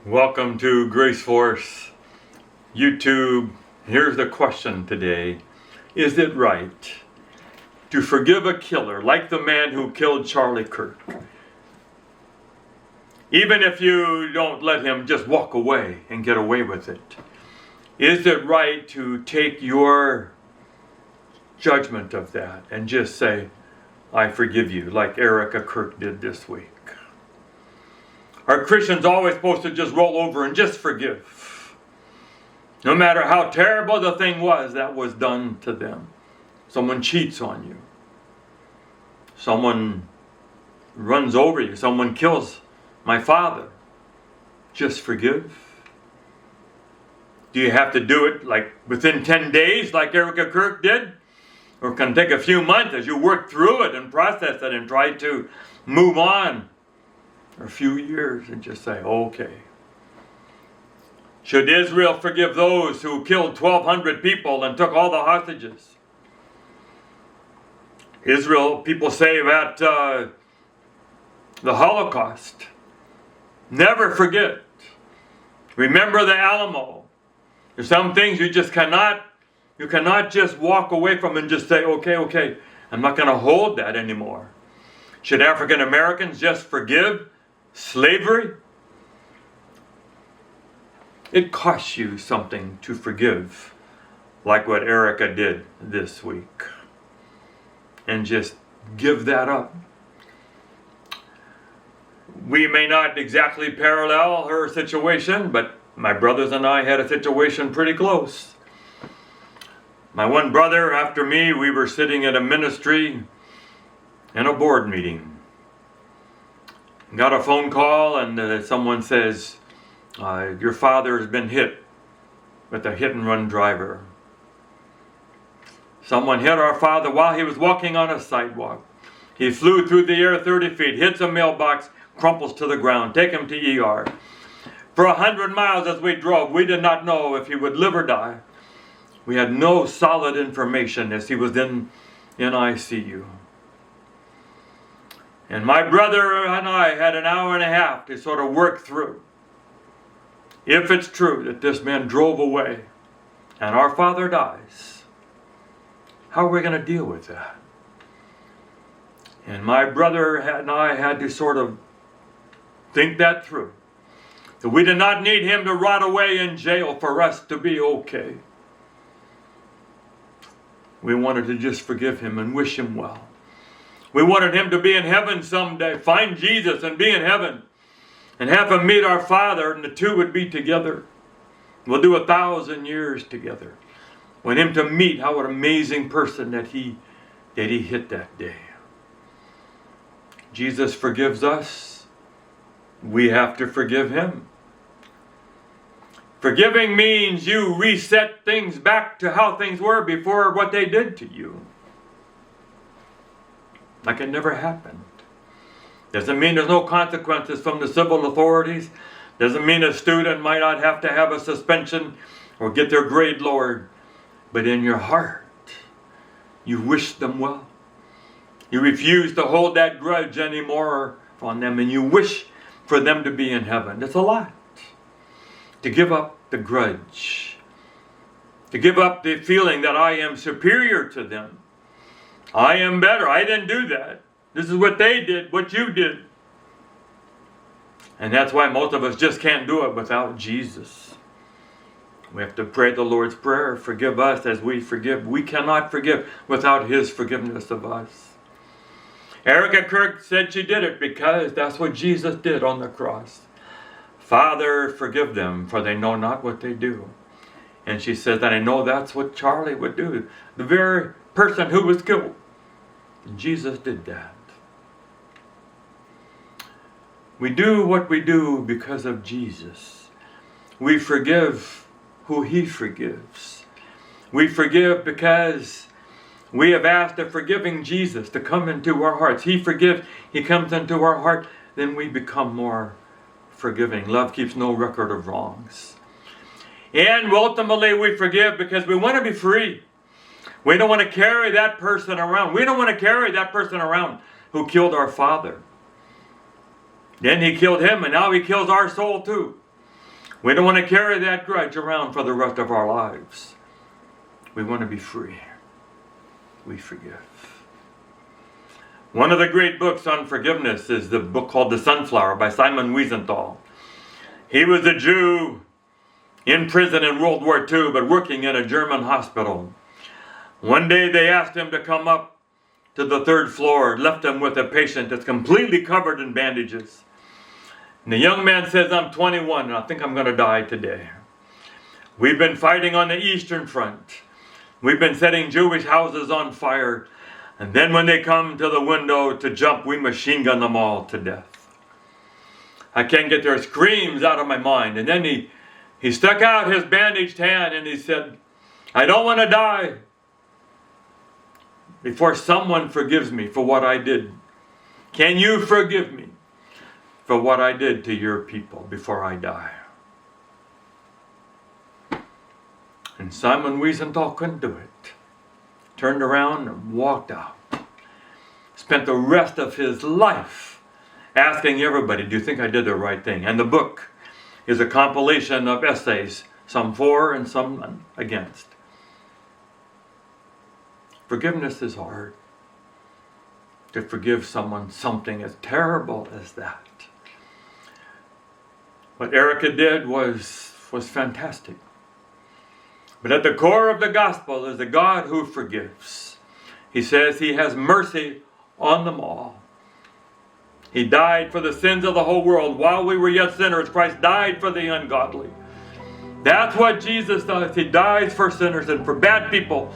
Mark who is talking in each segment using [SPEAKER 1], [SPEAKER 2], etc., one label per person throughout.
[SPEAKER 1] Welcome to Grace Force YouTube. Here's the question today. Is it right to forgive a killer like the man who killed Charlie Kirk? Even if you don't let him just walk away and get away with it. Is it right to take your judgment of that and just say, I forgive you, like Erika Kirk did this week? Are Christians always supposed to just roll over and just forgive? No matter how terrible the thing was that was done to them. Someone cheats on you. Someone runs over you. Someone kills my father. Just forgive? Do you have to do it like within 10 days like Erika Kirk did? Or can it take a few months as you work through it and process it and try to move on? Or a few years and just say, okay. Should Israel forgive those who killed 1,200 people and took all the hostages? Israel, people say about the Holocaust. Never forget. Remember the Alamo. There's some things you cannot just walk away from and just say, okay, I'm not going to hold that anymore. Should African Americans just forgive slavery? It costs you something to forgive, like what Erika did this week. And just give that up. We may not exactly parallel her situation, but my brothers and I had a situation pretty close. My one brother, after me, we were sitting at a ministry in a board meeting. Got a phone call and someone says, your father has been hit with a hit and run driver. Someone hit our father while he was walking on a sidewalk. He flew through the air 30 feet, hits a mailbox, crumples to the ground. Take him to ER. For 100 miles as we drove, we did not know if he would live or die. We had no solid information as he was in ICU. And my brother and I had an hour and a half to sort of work through. If it's true that this man drove away and our father dies, how are we going to deal with that? And my brother and I had to sort of think that through. That we did not need him to rot away in jail for us to be okay. We wanted to just forgive him and wish him well. We wanted him to be in heaven someday, find Jesus and be in heaven, and have him meet our Father, and the two would be together. We'll do 1,000 years together. Want him to meet how an amazing person that he hit that day. Jesus forgives us. We have to forgive him. Forgiving means you reset things back to how things were before what they did to you. Like it never happened. Doesn't mean there's no consequences from the civil authorities. Doesn't mean a student might not have to have a suspension or get their grade lowered. But in your heart, you wish them well. You refuse to hold that grudge anymore on them, and you wish for them to be in heaven. It's a lot. To give up the grudge. To give up the feeling that I am superior to them. I am better. I didn't do that. This is what they did, what you did. And that's why most of us just can't do it without Jesus. We have to pray the Lord's Prayer. Forgive us as we forgive. We cannot forgive without his forgiveness of us. Erika Kirk said she did it because that's what Jesus did on the cross. Father, forgive them, for they know not what they do. And she says, and I know that's what Charlie would do. The very person who was killed. And Jesus did that. We do what we do because of Jesus. We forgive who he forgives. We forgive because we have asked a forgiving Jesus to come into our hearts. He forgives, he comes into our heart, then we become more forgiving. Love keeps no record of wrongs. And ultimately we forgive because we want to be free. We don't want to carry that person around. We don't want to carry that person around who killed our father. Then he killed him, and now he kills our soul too. We don't want to carry that grudge around for the rest of our lives. We want to be free. We forgive. One of the great books on forgiveness is the book called The Sunflower by Simon Wiesenthal. He was a Jew in prison in World War II, but working in a German hospital. One day they asked him to come up to the third floor, left him with a patient that's completely covered in bandages. And the young man says, I'm 21 and I think I'm going to die today. We've been fighting on the Eastern Front. We've been setting Jewish houses on fire. And then when they come to the window to jump, we machine gun them all to death. I can't get their screams out of my mind. And then he stuck out his bandaged hand and he said, I don't want to die before someone forgives me for what I did. Can you forgive me for what I did to your people before I die? And Simon Wiesenthal couldn't do it. Turned around and walked out. Spent the rest of his life asking everybody, do you think I did the right thing? And the book is a compilation of essays, some for and some against. Forgiveness is hard. To forgive someone something as terrible as that. What Erika did was fantastic. But at the core of the gospel is a God who forgives. He says he has mercy on them all. He died for the sins of the whole world. While we were yet sinners, Christ died for the ungodly. That's what Jesus does. He dies for sinners and for bad people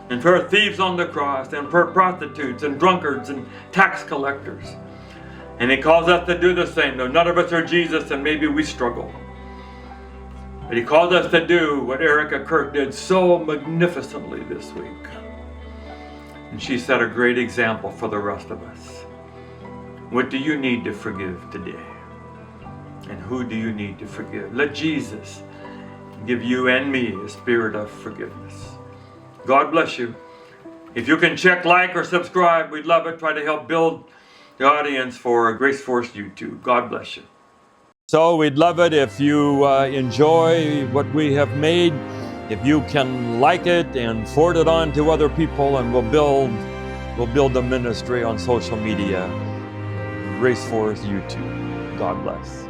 [SPEAKER 1] and for thieves on the cross and for prostitutes and drunkards and tax collectors. And he calls us to do the same. Though none of us are Jesus and maybe we struggle. But he calls us to do what Erika Kirk did so magnificently this week. And she set a great example for the rest of us. What do you need to forgive today? And who do you need to forgive? Let Jesus give you and me a spirit of forgiveness. God bless you. If you can check like or subscribe, we'd love it. Try to help build the audience for Grace Force YouTube. God bless you. So we'd love it if you enjoy what we have made. If you can like it and forward it on to other people, and we'll build a ministry on social media. Grace Force YouTube. God bless.